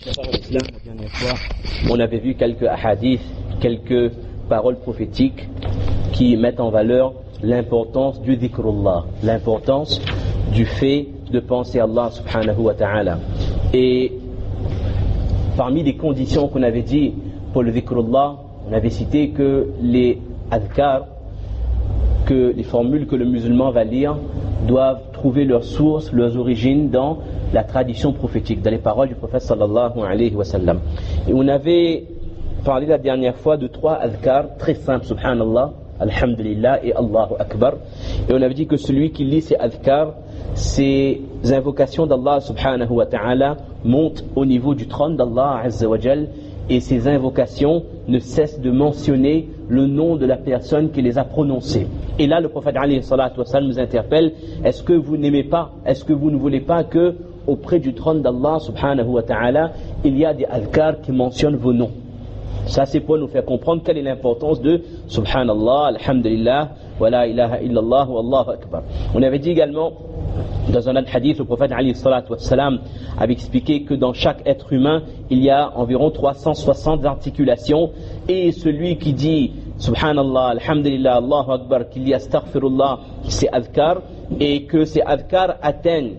La dernière fois, on avait vu quelques hadiths, quelques paroles prophétiques qui mettent en valeur l'importance du dhikrullah, l'importance du fait de penser à Allah subhanahu wa ta'ala. Et parmi les conditions qu'on avait dit pour le dhikrullah, on avait cité que les adhkar, que les formules que le musulman va lire doivent trouver leur source, leurs origines dans la tradition prophétique, dans les paroles du prophète sallallahu alayhi wa sallam. Et on avait parlé la dernière fois de 3 adhkar très simples, subhanallah, alhamdulillah et Allahu akbar. Et on avait dit que celui qui lit ces adhkar, ces invocations d'Allah subhanahu wa ta'ala montent au niveau du trône d'Allah azza wa jal, et ces invocations ne cessent de mentionner le nom de la personne qui les a prononcées. Et là, le prophète alayhi salatu wa sallam nous interpelle: est-ce que vous n'aimez pas, est-ce que vous ne voulez pas que auprès du trône d'Allah subhanahu wa ta'ala, il y a des adhkar qui mentionnent vos noms? Ça, c'est pour nous faire comprendre quelle est l'importance de subhanallah, alhamdulillah, wa la ilaha illallah, wa Allahu akbar. On avait dit également, dans un autre hadith, le prophète alayhi salatu wa sallam avait expliqué que dans chaque être humain, il y a environ 360 articulations, et celui qui dit subhanallah, alhamdulillah, Allahu akbar, qu'il y a astaghfirullah, c'est adhkar, et que ces adhkar atteignent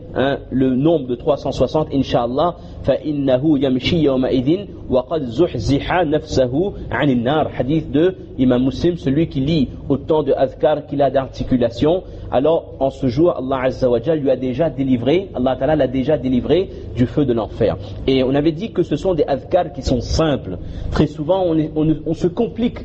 le nombre de 360, incha'Allah, فَإِنَّهُ يَمْشِي يَوْمَئِذٍ وَقَدْ زُحْزِحَ نَفْسَهُ عَنِ النَّارِ. Hadith de Imam Muslim: celui qui lit autant de adhkar qu'il a d'articulations, alors en ce jour, Allah Azza wa Jal lui a déjà délivré, Allah Ta'ala l'a déjà délivré du feu de l'enfer. Et on avait dit que ce sont des adhkar qui sont simples. Très souvent, on se complique,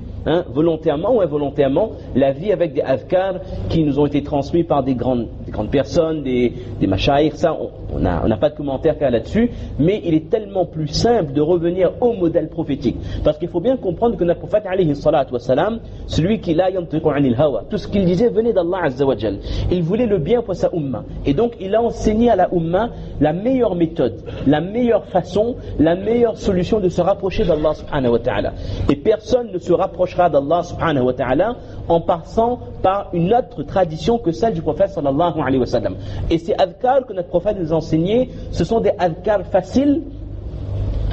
volontairement ou involontairement, la vie avec des adhkar qui nous ont été transmis par des grandes personnes, des mashayikh. Ça, on n'a pas de commentaire là-dessus, mais il est tellement plus simple de revenir au modèle prophétique. Parce qu'il faut bien comprendre que notre prophète alayhi salatu wa salam, celui qui la yantiqu anil hawa, tout ce qu'il disait venait d'Allah Azza wa Jal. Il voulait le bien pour sa umma, et donc il a enseigné à la umma la meilleure méthode, la meilleure façon, la meilleure solution de se rapprocher d'Allah subhanahu wa ta'ala. Et personne ne se rapprochera d'Allah subhanahu wa ta'ala en passant par une autre tradition que celle du prophète sallallahu alayhi wa sallam. Et ces adhkar que notre prophète nous a enseignés, ce sont des adhkar faciles,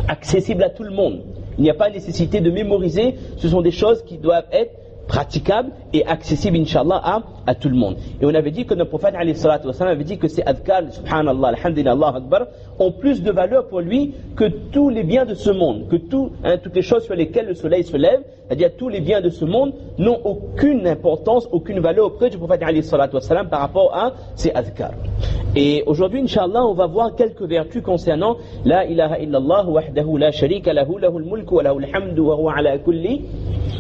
accessibles à tout le monde. Il n'y a pas nécessité de mémoriser, ce sont des choses qui doivent être praticables et accessibles, inch'Allah, à tout le monde. Et on avait dit que notre prophète alayhi salatu wa sallam avait dit que ces adhkar, subhanallah, alhamdulillah, Allahu akbar, ont plus de valeur pour lui que tous les biens de ce monde, que toutes les choses sur lesquelles le soleil se lève, c'est-à-dire tous les biens de ce monde n'ont aucune importance, aucune valeur auprès du prophète alayhi salatu wa sallam par rapport à ces adhkar. Et aujourd'hui, inch'Allah, on va voir quelques vertus concernant la ilaha illallah wahdahu la sharika lahu, lahul mulku wa lahul hamdu wa huwa ala kulli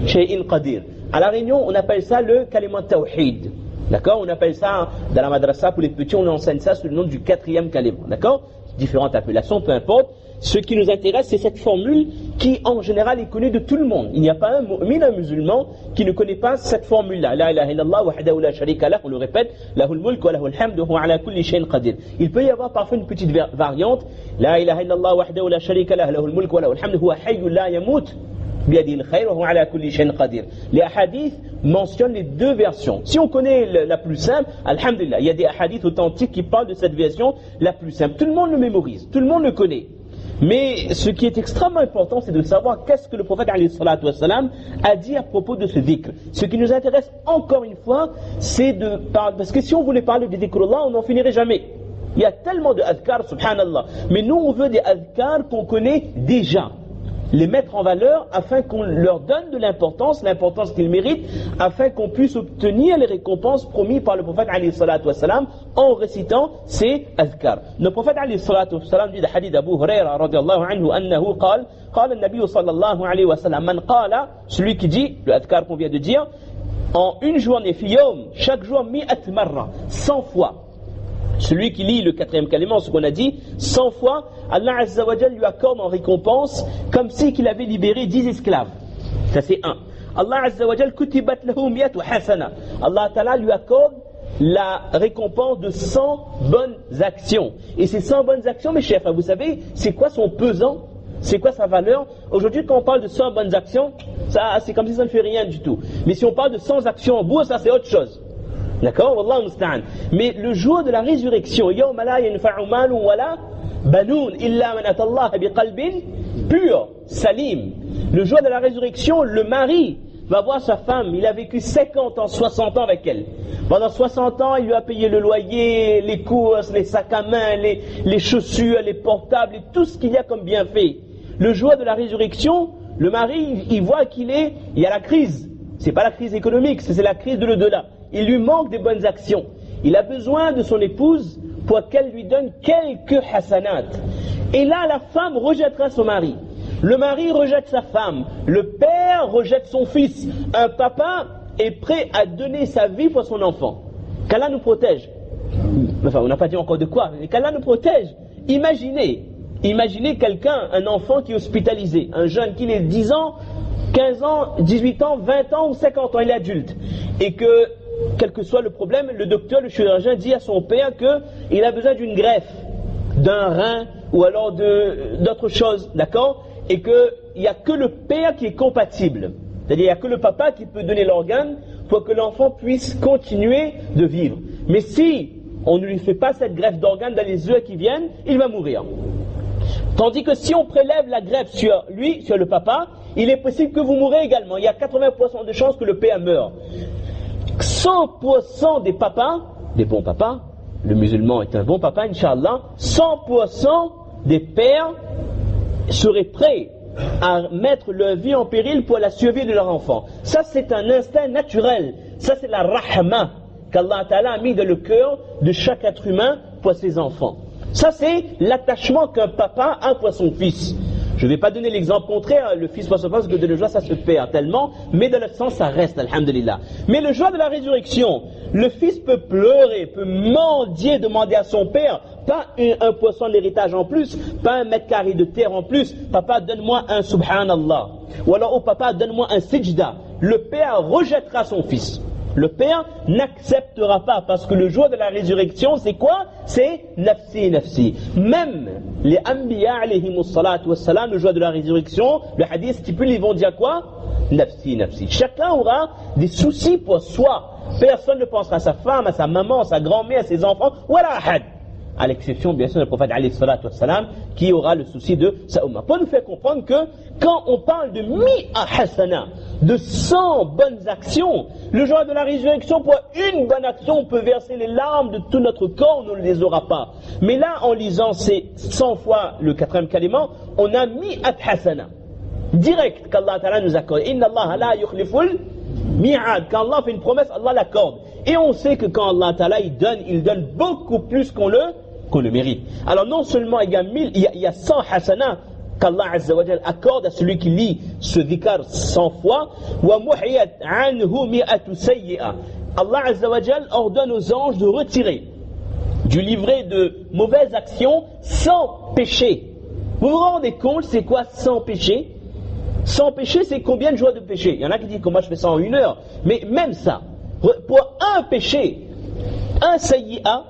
shay'in qadir. À la Réunion, on appelle ça le kalimat tawhid. D'accord? On appelle ça, dans la madrasa, pour les petits, on enseigne ça sous le nom du 4e kalimat. D'accord? Différentes appellations, peu importe. Ce qui nous intéresse, c'est cette formule qui, en général, est connue de tout le monde. Il n'y a pas un musulman qui ne connaît pas cette formule-là. La ilaha illallah wahdahu la sharika lah, on le répète, lahul mulk wa lahul hamdu wa huwa ala kulli shay'in qadir. Il peut y avoir parfois une petite variante. La ilaha illallah wahdahu la sharika lah, lahul mulk wa lahul hamdu huwa hayyun la yamut. Les hadiths mentionnent les deux versions. Si on connaît la plus simple, alhamdulillah, il y a des hadiths authentiques qui parlent de cette version la plus simple. Tout le monde le mémorise, tout le monde le connaît. Mais ce qui est extrêmement important, c'est de savoir qu'est-ce que le prophète alayhi salatu wa salam a dit à propos de ce dhikr. Ce qui nous intéresse encore une fois, c'est de parler, parce que si on voulait parler de dhikrullah, on n'en finirait jamais. Il y a tellement de adhkar, subhanallah. Mais nous, on veut des adhkar qu'on connaît déjà, les mettre en valeur afin qu'on leur donne de l'importance qu'ils méritent, afin qu'on puisse obtenir les récompenses promises par le prophète alayhi salatu wa salam en récitant ces adhkar. Le prophète alayhi salatu wa salam dit, le hadith d'Abu Huraira radiyallahu anhu annahu qala qala an-nabiy sallallahu alayhi wa sallam man qala, celui qui dit le adhkar qu'on vient de dire en une journée fi yawm, chaque jour 100 marra, 100 fois. Celui qui lit le 4e kalimat, ce qu'on a dit, 100 fois, Allah Azza wa Jal lui accorde en récompense comme si qu'il avait libéré 10 esclaves. Ça c'est un. Allah Azza wa Jal kutibat lahu miyatu hasana. Allah Ta'ala lui accorde la récompense de 100 bonnes actions. Et ces 100 bonnes actions, mes chers frères, vous savez, c'est quoi son pesant? C'est quoi sa valeur? Aujourd'hui, quand on parle de 100 bonnes actions, ça, c'est comme si ça ne fait rien du tout. Mais si on parle de 100 actions en bourse, ça c'est autre chose. D'accord? Wallahu musta'an. Mais le jour de la résurrection, yawma la yanfa'u malun wala Banoun illa man atallaha biqalbin pur, salim. Le jour de la résurrection, le mari va voir sa femme, il a vécu 50 ans, 60 ans avec elle. Pendant 60 ans, il lui a payé le loyer, les courses, les sacs à main, les chaussures, les portables, et tout ce qu'il y a comme bienfait. Le jour de la résurrection, le mari, il voit il y a la crise. C'est pas la crise économique, c'est la crise de l'au-delà. Il lui manque des bonnes actions. Il a besoin de son épouse pour qu'elle lui donne quelques hasanat. Et là, la femme rejettera son mari. Le mari rejette sa femme. Le père rejette son fils. Un papa est prêt à donner sa vie pour son enfant. Qu'Allah nous protège. Enfin, on n'a pas dit encore de quoi, mais qu'Allah nous protège. Imaginez quelqu'un, un enfant qui est hospitalisé, un jeune qui est 10 ans, 15 ans, 18 ans, 20 ans ou 50 ans, il est adulte. Et que, quel que soit le problème, le docteur, le chirurgien dit à son père qu'il a besoin d'une greffe, d'un rein ou alors d'autre chose, d'accord? Et qu'il n'y a que le père qui est compatible. C'est-à-dire qu'il n'y a que le papa qui peut donner l'organe pour que l'enfant puisse continuer de vivre. Mais si on ne lui fait pas cette greffe d'organe dans les heures qui viennent, il va mourir. Tandis que si on prélève la greffe sur lui, sur le papa, il est possible que vous mourrez également. Il y a 80% de chances que le père meure. 100% des papas, des bons papas, le musulman est un bon papa, Inch'Allah, 100% des pères seraient prêts à mettre leur vie en péril pour la survie de leur enfant. Ça, c'est un instinct naturel. Ça, c'est la rahma qu'Allah Ta'ala a mis dans le cœur de chaque être humain pour ses enfants. Ça, c'est l'attachement qu'un papa a pour son fils. Je ne vais pas donner l'exemple contraire, le fils pour son fils, parce que de le joie, ça se perd tellement, mais dans le sens, ça reste, alhamdulillah. Mais le jour de la résurrection, le fils peut pleurer, peut mendier, demander à son père, pas un poisson d'héritage en plus, pas un mètre carré de terre en plus, papa, donne-moi un subhanallah. Ou alors, oh papa, donne-moi un sijda. Le père rejettera son fils. Le père n'acceptera pas, parce que le jour de la résurrection, c'est quoi? C'est nafsi, nafsi. Même les anbiya alayhimus salatu wassalam, le jour de la résurrection, le hadith stipule, ils vont dire quoi? Nafsi, nafsi. Chacun aura des soucis pour soi. Personne ne pensera à sa femme, à sa maman, à sa grand-mère, à ses enfants, ou à la had. À l'exception, bien sûr, du prophète alayhi salatu wassalam, qui aura le souci de sa umma. Pour nous faire comprendre que, quand on parle de mi'a hasana, de 100 bonnes actions, le jour de la résurrection, pour une bonne action, on peut verser les larmes de tout notre corps, on ne les aura pas. Mais là, en lisant ces 100 fois le 4e kalima, on a mi'at hasana. Direct, qu'Allah Ta'ala nous accorde. Inna Allah la yukhliful mi'ad. Quand Allah fait une promesse, Allah l'accorde. Et on sait que quand Allah Ta'ala il donne beaucoup plus qu'on le mérite. Alors non seulement il y a 1000, il y a 100 hasana qu'Allah Azza wa Jal accorde à celui qui lit ce dhikr 100 fois. Wa muhiyat anhu mi'atu sayyi'a. Allah Azza wa Jal ordonne aux anges de retirer du livret de mauvaises actions 100 péchés. Vous vous rendez compte, c'est quoi 100 péchés? 100 péchés, c'est combien de jours de péché? Il y en a qui disent que moi je fais ça en 1 heure. Mais même ça, pour un péché, un sayyi'a,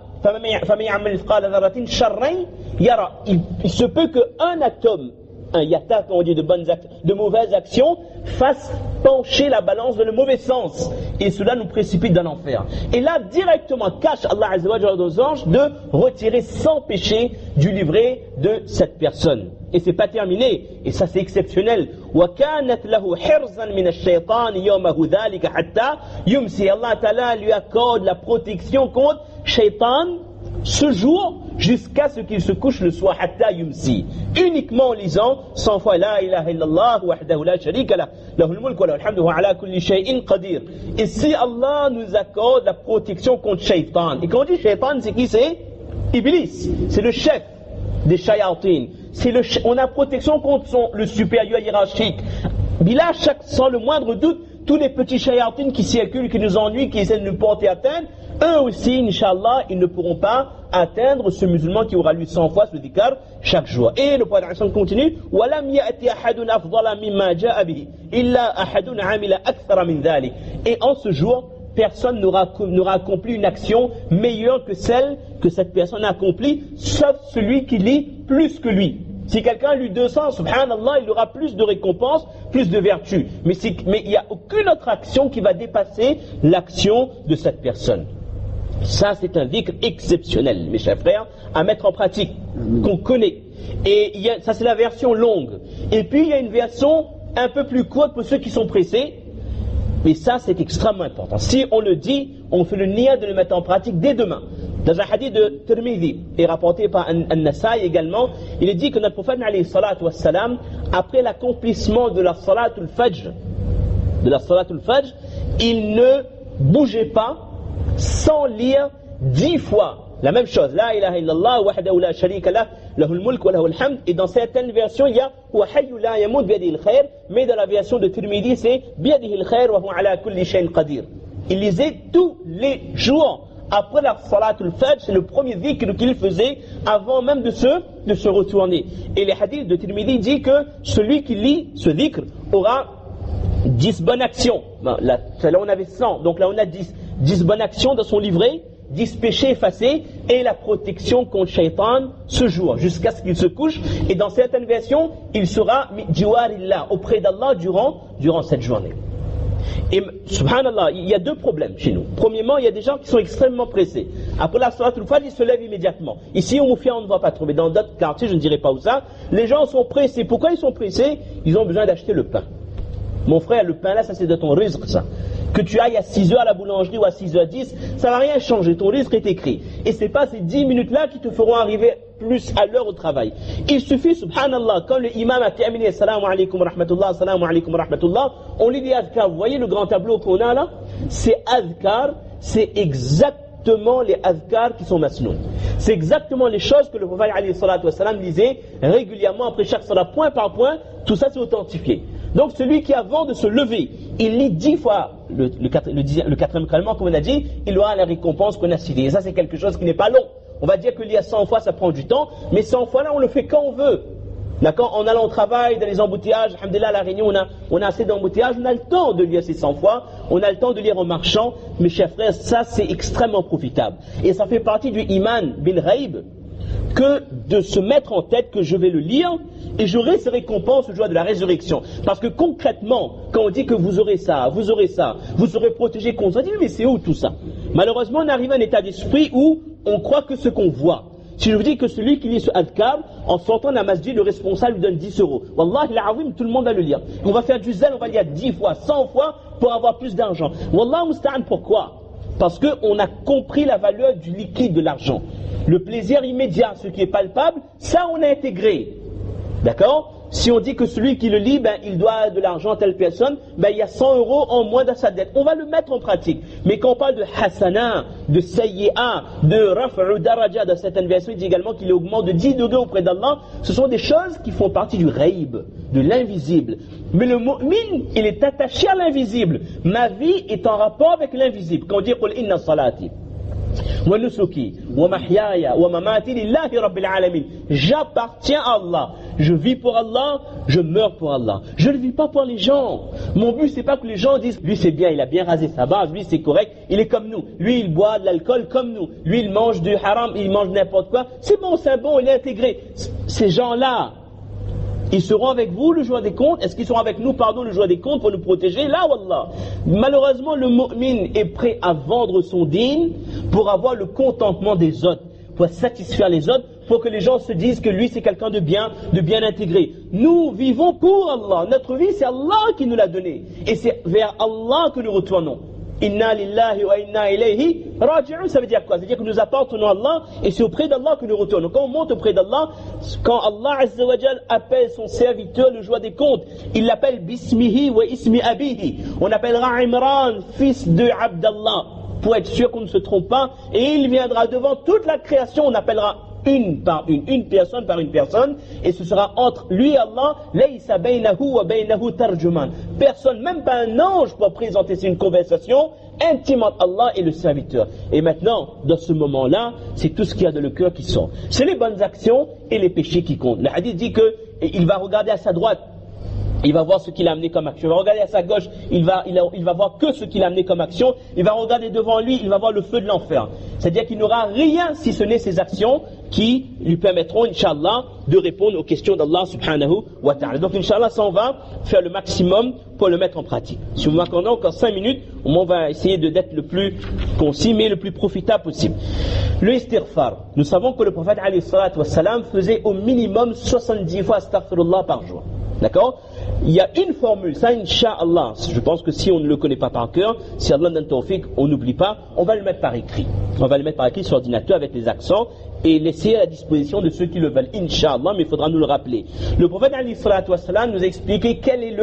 il se peut qu'un atome, un yata, on dit de mauvaises actions, fasse pencher la balance dans le mauvais sens. Et cela nous précipite dans l'enfer. Et là, directement, cache Allah Azza wa Jalla aux anges de retirer 100 péchés du livret de cette personne. Et c'est pas terminé. Et ça, c'est exceptionnel. وَكَانَتْ لَهُ حِرْزًا مِنَ الشَّيْطَانِ يَوْمَهُ ذَلِكَ حَتَّى يُمْسِي. Allah Ta'ala lui accorde la protection contre Shaitan ce jour jusqu'à ce qu'il se couche le soir, hatta yumsi, uniquement en lisant 100 fois la ilaha illallah wahdahu la sharika lah lahul mulk wa lahul hamdu wa ala kulli shay'in qadir. Et si Allah nous accorde la protection contre Shaitan, et quand on dit Shaitan, c'est qui? C'est Iblis, c'est le chef des shayatin. On a protection contre le supérieur hiérarchique. Mais là, sans le moindre doute, tous les petits shayatines qui circulent, qui nous ennuient, qui essaient de nous porter atteinte, eux aussi, Inch'Allah, ils ne pourront pas atteindre ce musulman qui aura lu 100 fois ce dhikr chaque jour. Et le prophète continue, وَلَمْ يَأْتِ أَحَدٌ أَفْضَلَ مِمَّا جَاءَ بِهِ إِلَّا أَحَدٌ عَمِلَ أَكْثَرَ مِنْ ذَلِكَ. Et en ce jour, personne n'aura accompli une action meilleure que celle que cette personne a accomplie, sauf celui qui lit plus que lui. Si quelqu'un lit 200, subhanallah, il aura plus de récompenses, plus de vertus. Mais il n'y a aucune autre action qui va dépasser l'action de cette personne. Ça, c'est un dhikr exceptionnel, mes chers frères, à mettre en pratique, qu'on connaît. Et ça, c'est la version longue. Et puis, il y a une version un peu plus courte pour ceux qui sont pressés. Mais ça, c'est extrêmement important. Si on le dit, on fait le niyyah de le mettre en pratique dès demain. Dans un hadith de Tirmidhi, et rapporté par An-Nasai également, il est dit que notre prophète, alayhi salatu wassalam, après l'accomplissement de la salatul fajr, il ne bougeait pas sans lire 10 fois la même chose. La ilaha illallah, wahdahu la sharika lah, lahul mulk wa lahul hamd. Et dans certaines versions, il y a wa hayyu la yamut biyadihi al-khair, mais dans la version de Tirmidhi, c'est biyadihi al-khair wa huwa ala kulli shay'in qadir. Il lisait tous les jours après la salatul fajr, c'est le premier dhikr qu'il faisait avant même de se retourner. Et les hadiths de Tirmidhi disent que celui qui lit ce dhikr aura 10 bonnes actions. Là on avait 100, donc là on a 10 bonnes actions dans son livret, 10 péchés effacés et la protection contre Shaitan ce jour, jusqu'à ce qu'il se couche. Et dans certaines versions, il sera jiwarillah, auprès d'Allah durant cette journée. Et subhanallah, il y a deux problèmes chez nous. Premièrement, il y a des gens qui sont extrêmement pressés. Après la salatul fajr, ils se lèvent immédiatement. Ici, au Moufia, on ne va pas trouver. Dans d'autres quartiers, je ne dirais pas où ça. Les gens sont pressés. Pourquoi ils sont pressés? Ils ont besoin d'acheter le pain. Mon frère, le pain là, ça c'est de ton rizq, ça. Que tu ailles à 6h à la boulangerie ou à 6h10, ça ne va rien changer. Ton rizq est écrit. Et ce n'est pas ces 10 minutes-là qui te feront arriver plus à l'heure au travail. Il suffit, subhanallah, quand le imam a terminé, assalamu alaikum wa rahmatullah, assalamu alaikum wa rahmatullah, on lit des adhkar. Vous voyez le grand tableau qu'on a là? C'est adhkar, c'est exactement les adhkar qui sont masnoun. C'est exactement les choses que le prophète alayhi salatu wassalam lisait régulièrement après chaque salat, point par point. Tout ça c'est authentifié. Donc celui qui avant de se lever, il lit 10 fois le quatrième calmant, comme on a dit, il aura la récompense qu'on a citée. Et ça c'est quelque chose qui n'est pas long. On va dire que lire 100 fois ça prend du temps, mais 100 fois là on le fait quand on veut. D'accord? En allant au travail, dans les embouteillages, alhamdoulilah, à la Réunion, on a assez d'embouteillages, on a le temps de lire ces 100 fois, on a le temps de lire en marchant. Mes chers frères, ça c'est extrêmement profitable. Et ça fait partie du iman bil ghaib, que de se mettre en tête que je vais le lire et j'aurai ces récompenses au jour de la résurrection. Parce que concrètement, quand on dit que vous aurez ça, vous serez protégé contre ça, on dit mais c'est où tout ça? Malheureusement, on arrive à un état d'esprit où on croit que ce qu'on voit. Si je vous dis que celui qui lit ce adhkar, en sortant de la masjid, le responsable lui donne 10 €. Wallahi l'azim, tout le monde va le lire. On va faire du zèle, on va le lire 10 fois, 100 fois pour avoir plus d'argent. Wallah musta'an, pourquoi? Parce qu'on a compris la valeur du liquide de l'argent. Le plaisir immédiat, ce qui est palpable, ça on a intégré. D'accord? Si on dit que celui qui le lit, il doit de l'argent à telle personne, il y a 100 € en moins dans sa dette. On va le mettre en pratique. Mais quand on parle de hasana, de sayyi'a, de raf'u daraja, dans certaines versions, il dit également qu'il augmente de 10 degrés auprès d'Allah. Ce sont des choses qui font partie du ghaib, de l'invisible. Mais le mu'min, il est attaché à l'invisible. Ma vie est en rapport avec l'invisible. Quand on dit qul inna salati wa nusuki wa mahyaya wa mamati lillahi rabbil alamin, j'appartiens à Allah, je vis pour Allah, je meurs pour Allah. Je ne vis pas pour les gens. Mon but c'est pas que les gens disent lui c'est bien, il a bien rasé sa barbe, lui c'est correct, il est comme nous, lui il boit de l'alcool comme nous, lui il mange du haram, il mange n'importe quoi, c'est bon, il est intégré. Ces gens-là, ils seront avec vous le jour des comptes. Est-ce qu'ils seront avec nous, le jour des comptes pour nous protéger? Là, wallah. Malheureusement, le mu'min est prêt à vendre son din pour avoir le contentement des autres, pour satisfaire les autres, pour que les gens se disent que lui c'est quelqu'un de bien intégré. Nous vivons pour Allah. Notre vie c'est Allah qui nous l'a donnée. Et c'est vers Allah que nous retournons. Inna lillahi wa inna ilayhi raji'un, ça veut dire quoi? Ça veut dire que nous appartenons à Allah et c'est auprès d'Allah que nous retournons. Quand on monte auprès d'Allah, quand Allah Azza wa Jal appelle son serviteur le jour des comptes, il l'appelle bismihi wa ismi abihi. On appellera Imran, fils de Abdallah, pour être sûr qu'on ne se trompe pas, et il viendra devant toute la création, on appellera une personne par une personne, et ce sera entre lui et Allah, laysa baynahu wa baynahu tarjuman. Personne, même pas un ange pour présenter, c'est une conversation intime entre Allah et le serviteur. Et maintenant, dans ce moment-là, c'est tout ce qu'il y a dans le cœur qui sort. C'est les bonnes actions et les péchés qui comptent. Le hadith dit qu'il va regarder à sa droite, il va voir ce qu'il a amené comme action. Il va regarder à sa gauche, il va voir que ce qu'il a amené comme action. Il va regarder devant lui, il va voir le feu de l'enfer. C'est-à-dire qu'il n'aura rien si ce n'est ses actions qui lui permettront, Inch'Allah, de répondre aux questions d'Allah subhanahu wa ta'ala. Donc, Inch'Allah, ça, on va faire le maximum pour le mettre en pratique. Si vous m'accordez encore 5 minutes, on va essayer d'être le plus concis, mais le plus profitable possible. Le istighfar. Nous savons que le prophète, alayhi salatu wassalam, faisait au minimum 70 fois astaghfirullah par jour. D'accord? Il y a une formule, ça, Inch'Allah. Je pense que si on ne le connaît pas par cœur, si Allah donne tawfiq, on n'oublie pas, on va le mettre par écrit. On va le mettre par écrit sur l'ordinateur avec les accents et laisser à la disposition de ceux qui le veulent. Inch'Allah, mais il faudra nous le rappeler. Le prophète, alayhi salatu wassalam, nous a expliqué quel est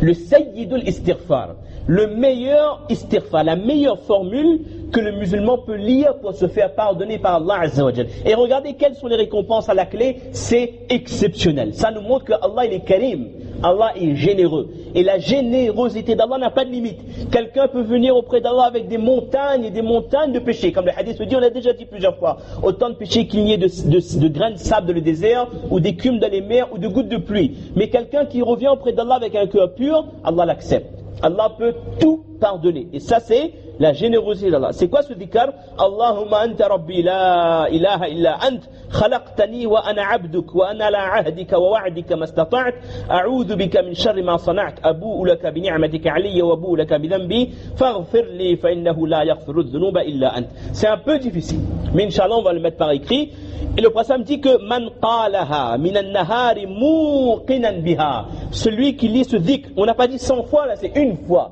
le sayyidul istighfar, le meilleur istighfar, la meilleure formule que le musulman peut lire pour se faire pardonner par Allah Azza wa Jal. Et regardez quelles sont les récompenses à la clé, c'est exceptionnel. Ça nous montre que Allah il est karim, Allah est généreux. Et la générosité d'Allah n'a pas de limite. Quelqu'un peut venir auprès d'Allah avec des montagnes et des montagnes de péchés. Comme le hadith le dit, on l'a déjà dit plusieurs fois. Autant de péchés qu'il y ait de grains de sable dans le désert, ou d'écume dans les mers, ou de gouttes de pluie. Mais quelqu'un qui revient auprès d'Allah avec un cœur pur, Allah l'accepte. Allah peut tout pardonner. Et ça, c'est la générosité d'Allah. C'est quoi ce dhikr? Allahumma anta rabbi la ilaha illa ant khalaqtani wa ana abduk wa ana la ahdika wa wa'dika mastata'at a'udhu bika min sharri ma sana'at abu'u laka bi ni'matika alayya wa abu'u laka bi dhanbi faghfir li fa innahu la yaghfiru dhunuba illa ant. C'est un peu difficile, mais Inch'Allah on va le mettre par écrit. Et le prophète dit que man qalaha min an-nahari muqinan biha, celui qui lit ce dhikr, on n'a pas dit 100 fois là, c'est une fois.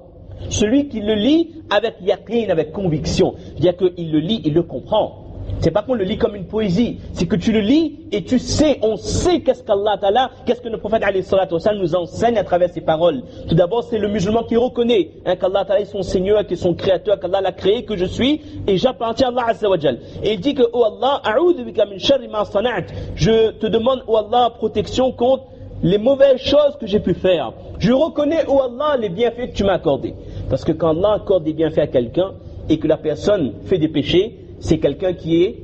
Celui qui le lit avec yaqin, avec conviction, c'est-à-dire qu'il le lit, il le comprend. C'est pas qu'on le lit comme une poésie, c'est que tu le lis et tu sais, on sait qu'est-ce qu'Allah Ta'ala, qu'est-ce que le prophète alayhi salatu wa sallam nous enseigne à travers ses paroles. Tout d'abord, c'est le musulman qui reconnaît qu'Allah Ta'ala est son Seigneur, qu'il est son Créateur, qu'Allah l'a créé, que je suis, et j'appartiens à Allah Azza wa Jal. Et il dit que, oh Allah, a'udhu bika min sharri ma sana'at, je te demande, oh Allah, protection contre les mauvaises choses que j'ai pu faire. Je reconnais, oh Allah, les bienfaits que tu m'as accordés. Parce que quand Allah accorde des bienfaits à quelqu'un et que la personne fait des péchés, c'est quelqu'un qui est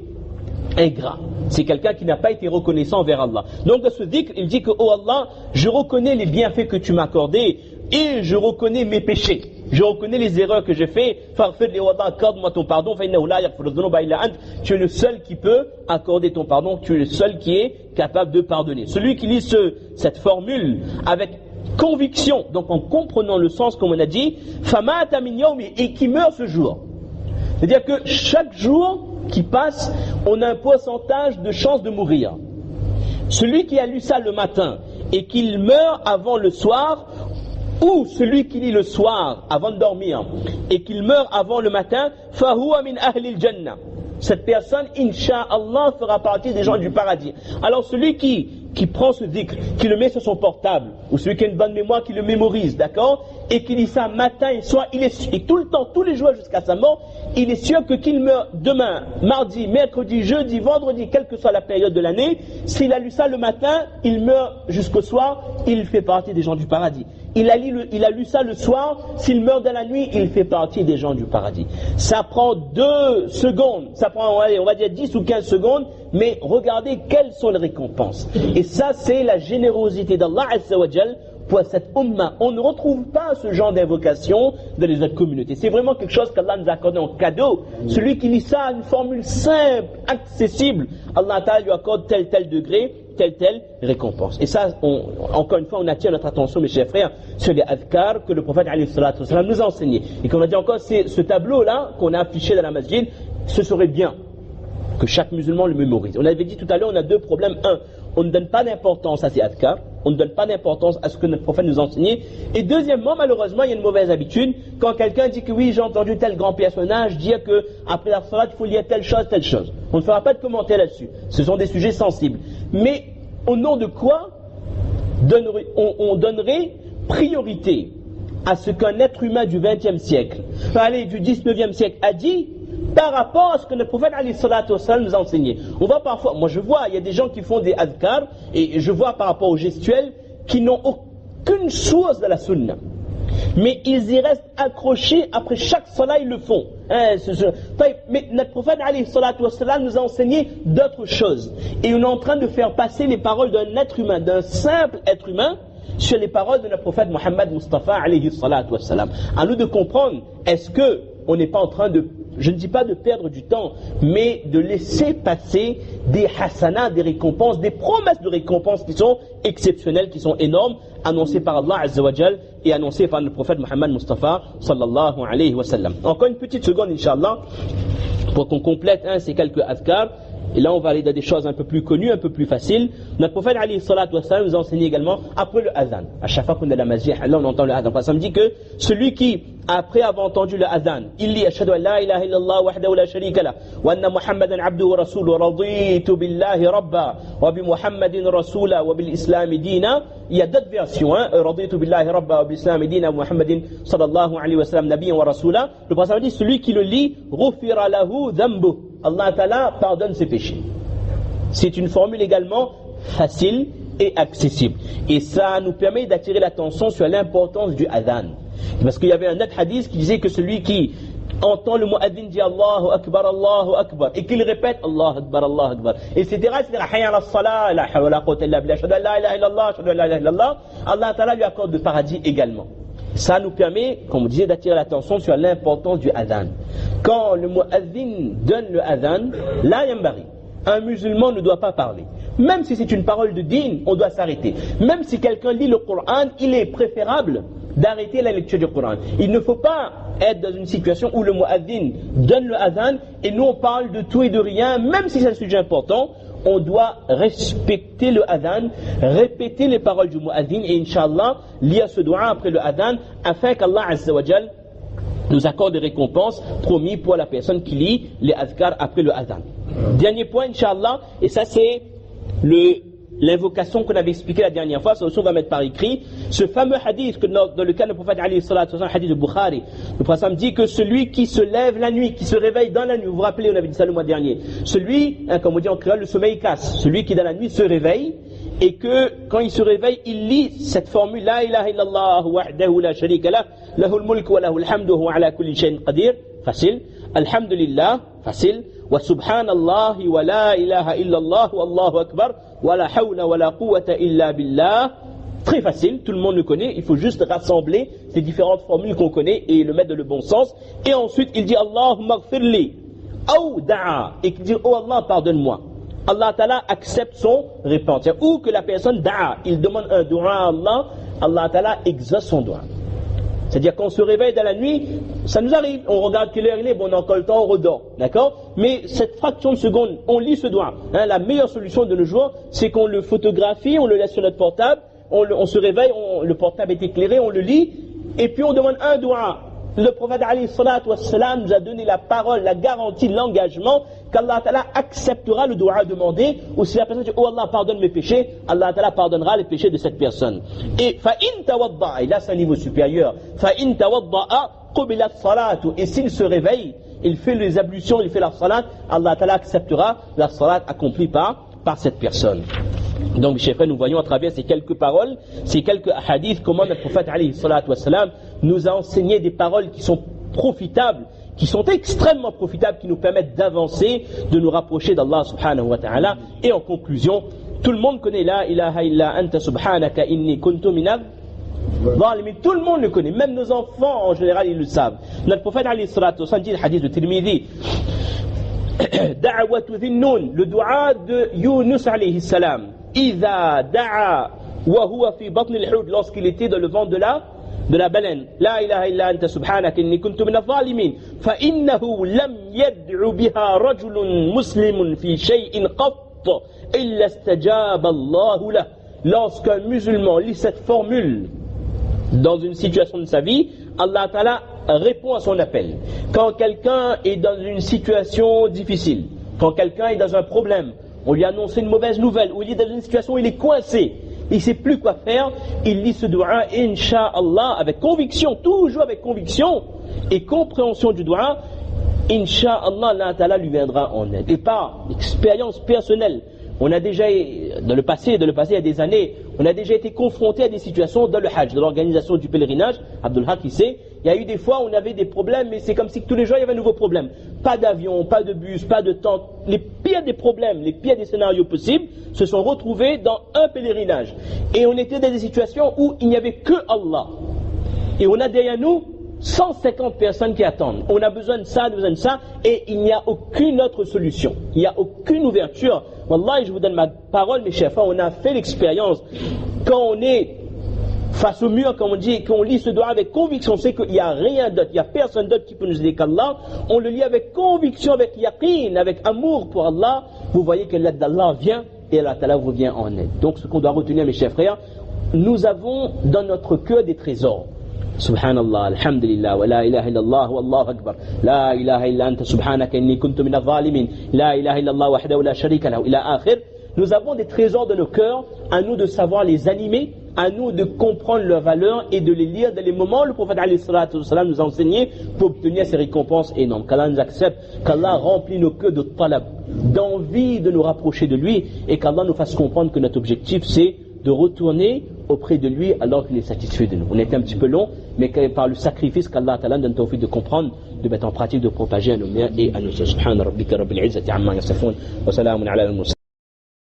ingrat. C'est quelqu'un qui n'a pas été reconnaissant envers Allah. Donc dans ce dhikr, il dit que, oh Allah, je reconnais les bienfaits que tu m'as accordés et je reconnais mes péchés. Je reconnais les erreurs que j'ai fait. Accorde-moi ton pardon. Tu es le seul qui peut accorder ton pardon. Tu es le seul qui est capable de pardonner. Celui qui lit cette formule avec conviction, donc en comprenant le sens comme on a dit, et qui meurt ce jour. C'est-à-dire que chaque jour qui passe, on a un pourcentage de chance de mourir. Celui qui a lu ça le matin et qu'il meurt avant le soir, ou celui qui lit le soir avant de dormir et qu'il meurt avant le matin, fahuwa min ahli al-jannah. Cette personne, Inch'Allah, fera partie des gens du paradis. Alors celui qui prend ce dhikr, qui le met sur son portable, ou celui qui a une bonne mémoire, qui le mémorise, d'accord, et qui lit ça matin et soir, et tout le temps, tous les jours jusqu'à sa mort, il est sûr que qu'il meurt demain, mardi, mercredi, jeudi, vendredi, quelle que soit la période de l'année, s'il a lu ça le matin, il meurt jusqu'au soir, il fait partie des gens du paradis. Il a lu ça le soir, s'il meurt dans la nuit, il fait partie des gens du paradis. Ça prend 2 secondes, ça prend, on va dire 10 ou 15 secondes, mais regardez quelles sont les récompenses. Et ça, c'est la générosité d'Allah Azza wa Jal pour cette umma. On ne retrouve pas ce genre d'invocation dans les autres communautés. C'est vraiment quelque chose qu'Allah nous a accordé en cadeau. Celui qui lit ça, une formule simple, accessible, Allah Ta'ala lui accorde tel degré, telle récompense. Et ça, encore une fois, on attire notre attention, mes chers frères, sur les adhkar que le prophète alayhi salatu wa sallam nous a enseigné. Et comme on a dit encore, c'est ce tableau-là qu'on a affiché dans la masjid, ce serait bien que chaque musulman le mémorise. On avait dit tout à l'heure, on a 2 problèmes. 1, on ne donne pas d'importance à ces adhkar, on ne donne pas d'importance à ce que notre prophète nous a enseigné. Et deuxièmement, malheureusement, il y a une mauvaise habitude. Quand quelqu'un dit que oui, j'ai entendu tel grand personnage dire que après la salat, il faut lire telle chose. On ne fera pas de commentaire là-dessus. Ce sont des sujets sensibles. Mais au nom de quoi on donnerait priorité à ce qu'un être humain du XXe siècle, du XIXe siècle a dit par rapport à ce que le prophète alayhi salatu wa sallam nous a enseigné. On voit parfois, moi je vois, il y a des gens qui font des adhkar, et je vois par rapport aux gestuels, qui n'ont aucune source de la sunna. Mais ils y restent accrochés, après chaque salat ils le font. Mais notre prophète alayhi salatu wa sallam nous a enseigné d'autres choses. Et on est en train de faire passer les paroles d'un être humain, d'un simple être humain, sur les paroles de notre prophète Mohammed Mustafa alayhi salatu wa sallam. À nous de comprendre, est-ce que on n'est pas en train de je ne dis pas de perdre du temps, mais de laisser passer des hasanats, des récompenses, des promesses de récompenses qui sont exceptionnelles, qui sont énormes, annoncées par Allah Azza wa Jal et annoncées par le prophète Muhammad Mustafa sallallahu alayhi wa sallam. Encore une petite seconde, Inch'Allah, pour qu'on complète ces quelques adhkar. Et là, on va aller dans des choses un peu plus connues, un peu plus faciles. Notre prophète alayhi salatu wassalam nous a enseigné également après le adhan. À chaque fois qu'on est à la masjid, là on entend le adhan. Ça me dit que celui qui, après avoir entendu le adhan, il dit ashhadu an la ilaha illallah wahdahu la sharika lah wa anna muhammadan abduhu wa rasuluhu raditu billahi rabba wa bi muhammadin rasula wa bil islam dina. Il y a d'autres versions, raditu billahi rabba wa bil islam dina wa muhammadin sallallahu alayhi wa sallam nabiyyan wa rasula. Le prophète dit celui qui le lit ghufira lahu dhanbuh. Allah Ta'ala pardonne ses péchés. C'est une formule également facile et accessible. Et ça nous permet d'attirer l'attention sur l'importance du adhan. Parce qu'il y avait un autre hadith qui disait que celui qui entend le mu'adhin dire Allahu Akbar, et qu'il répète Allahu Akbar, etc. Hayya ala salah, la hawla wa la quwwata illa billah, ashhadu an la ilaha illallah, ashhadu an la ilaha illallah, Allah Ta'ala lui accorde le paradis également. Ça nous permet, comme on disait, d'attirer l'attention sur l'importance du adhan. Quand le mu'adhin donne le adhan, la yambari, un musulman ne doit pas parler. Même si c'est une parole de din, on doit s'arrêter. Même si quelqu'un lit le Coran, il est préférable d'arrêter la lecture du Coran. Il ne faut pas être dans une situation où le mu'adhin donne le adhan et nous on parle de tout et de rien, même si c'est un sujet important. On doit respecter le adhan, répéter les paroles du mu'adhin et Inch'Allah, lire ce doua après le adhan afin qu'Allah Azza wa Jal nous accorde des récompenses promis pour la personne qui lit les adhkar après le adhan. Dernier point, Inch'Allah, et ça c'est l'invocation qu'on avait expliqué la dernière fois, ça aussi on va mettre par écrit, ce fameux hadith que dans lequel le prophète alayhi salatu wasallam, hadith de Bukhari, le prophète dit que celui qui se lève la nuit, qui se réveille dans la nuit, vous vous rappelez, on avait dit ça le mois dernier, celui, comme on dit en créole, le sommeil casse, celui qui dans la nuit se réveille, et que quand il se réveille, il lit cette formule, la ilaha illallah wahdahu la sharika lah, lahul mulk wa lahul hamdu wa ala kulli shay'in qadir, facile, alhamdulillah, facile, wa subhanallah wa la ilaha illallah wa allahu akbar, wa la hawla wa la quwwata illa billah. Très facile, tout le monde le connaît, il faut juste rassembler ces différentes formules qu'on connaît et le mettre dans le bon sens. Et ensuite, il dit Allahumma gfirli, ou da'a, et il dit oh Allah, pardonne-moi. Allah Ta'ala accepte son repentir. Ou que la personne da'a, il demande un doua à Allah, Allah Ta'ala exauce son doua. C'est-à-dire qu'on se réveille dans la nuit, ça nous arrive, on regarde quelle heure il est, bon, on a encore le temps, on redort, d'accord? Mais cette fraction de seconde, on lit ce doigt. La meilleure solution de nos jours, c'est qu'on le photographie, on le laisse sur notre portable, on se réveille, le portable est éclairé, on le lit, et puis on demande un doigt. Le prophète alayhi salatu wassalam nous a donné la parole, la garantie, l'engagement qu'Allah Ta'ala acceptera le doua demandé, ou si la personne dit oh Allah pardonne mes péchés, Allah Ta'ala pardonnera les péchés de cette personne. Et fa'in tawadda'a, et là c'est un niveau supérieur, fa'in tawadda'a qubilat salatu, et s'il se réveille, il fait les ablutions, il fait la salat, Allah Ta'ala acceptera la salat accomplie par cette personne. Donc, chers frères, nous voyons à travers ces quelques paroles, ces quelques hadiths, comment notre prophète alayhi salatu wassalam nous a enseigné des paroles qui sont profitables, qui sont extrêmement profitables, qui nous permettent d'avancer, de nous rapprocher d'Allah subhanahu wa ta'ala. Et en conclusion, tout le monde connaît la ilaha illa anta subhanaka inni kuntu minaz zalimin. Tout le monde le connaît, même nos enfants en général ils le savent. Notre prophète alayhi salatu wassalam dit le hadith de Tirmidhi, Da'watu Dhinnun, le dua de Yunus alayhi salam. Iza da'a wa huwa fi batn al-hud, lorsqu'il était dans le ventre de la baleine. La ilaha illa anta subhanaka inni kuntu min adh-dhalimin. Fa innahu lam yad'u biha rajulun muslimun fi shay'in qatt illa istajaba Allahu lahu. Lorsqu'un musulman lit cette formule dans une situation de sa vie, Allah Ta'ala répond à son appel. Quand quelqu'un est dans une situation difficile, quand quelqu'un est dans un problème, on lui annonce une mauvaise nouvelle, ou il est dans une situation où il est coincé, il ne sait plus quoi faire, il lit ce doua, Inch'Allah, avec conviction, toujours avec conviction et compréhension du doua, Inch'Allah, Allah Ta'ala lui viendra en aide. Et par expérience personnelle, on a déjà, dans le passé, il y a des années, on a déjà été confronté à des situations dans le Hajj, dans l'organisation du pèlerinage, Abdul Haq, il sait, il y a eu des fois où on avait des problèmes, mais c'est comme si tous les jours il y avait un nouveau problème. Pas d'avion, pas de bus, pas de tente. Les pires des problèmes, les pires des scénarios possibles se sont retrouvés dans un pèlerinage. Et on était dans des situations où il n'y avait que Allah. Et on a derrière nous 150 personnes qui attendent. On a besoin de ça, et il n'y a aucune autre solution. Il n'y a aucune ouverture. Wallah, je vous donne ma parole, mes chers frères, on a fait l'expérience. Quand on est face au mur, comme on dit, qu'on lit ce doigt avec conviction, on sait qu'il n'y a rien d'autre, il n'y a personne d'autre qui peut nous aider qu'Allah. On le lit avec conviction, avec yaqin, avec amour pour Allah. Vous voyez que l'aide d'Allah vient et Allah Ta'ala vous vient en aide. Donc ce qu'on doit retenir, mes chers frères, nous avons dans notre cœur des trésors. Subhanallah, alhamdulillah, wa la ilaha illallah, wa Allahu akbar, la ilaha illa anta subhanaka inni kuntu min adh-dhalimin, la ilaha illallah wahdahu la sharika lahu, ila akhir. Nous avons des trésors de nos cœurs, à nous de savoir les animer, à nous de comprendre leurs valeurs et de les lire dans les moments où le prophète alayhi salatu wassalam nous a enseigné pour obtenir ces récompenses énormes. Qu'Allah nous accepte, qu'Allah remplit nos cœurs de talab, d'envie de nous rapprocher de lui, et qu'Allah nous fasse comprendre que notre objectif c'est de retourner auprès de lui alors qu'il est satisfait de nous. On était un petit peu long, mais par le sacrifice qu'Allah Ta'ala donne tawfiq de comprendre, de mettre en pratique, de propager à nos mères et à nos sœurs. Subhana rabbika rabbil izzati amma yasifun wa salamun ala al-mursalin.